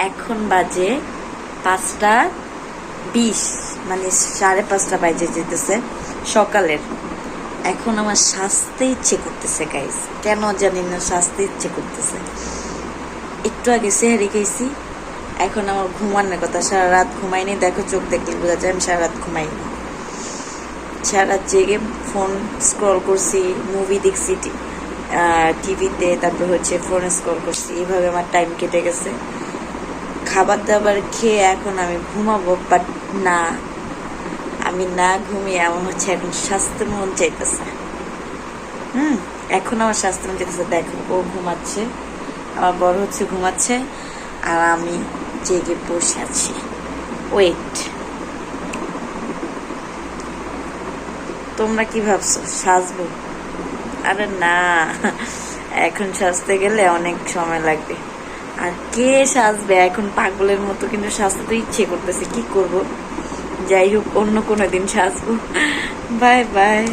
এখন বাজে 5:20, মানে 5:30 বাজে যেতেছে সকালের। এখন আমার সাজতে ইচ্ছে করতেছে গাইস, কেন জানি না সাজতে ইচ্ছে করতেছে। একটু আগে সেহারি খেয়েছি, এখন আমার ঘুমানোর কথা। সারা রাত ঘুমাইনি, দেখো চোখ দেখলে বোঝা যায় আমি সারা রাত ঘুমাইনি। সারা রাত জেগে ফোন স্ক্রল করছি, মুভি দেখছি টিভিতে, তারপর ফোন স্ক্রল করছি, এইভাবে আমার টাইম কেটে গেছে। খাবার দাবার খেয়ে এখন আমি ঘুমাবো, বাট না, আমি না ঘুমিয়ে আমার এখন স্বাস্থ্য মন চাইতেছে। এখন আমার স্বাস্থ্য মন চাইতেছে। দেখো ও ঘুমাচ্ছে, আমার বড় ঘুমাচ্ছে, আর আমি জেগে বসে আছি। ওয়েট, তোমরা কি ভাবছো সাজবো? আরে না, এখন সাজতে গেলে অনেক সময় লাগবে। আর কে সাজবে এখন? পাগলের মতো কিন্তু সাজতে তো ইচ্ছে করতেছে, কি করব। যাই হোক, অন্য কোনো দিন সাজবো। Bye bye.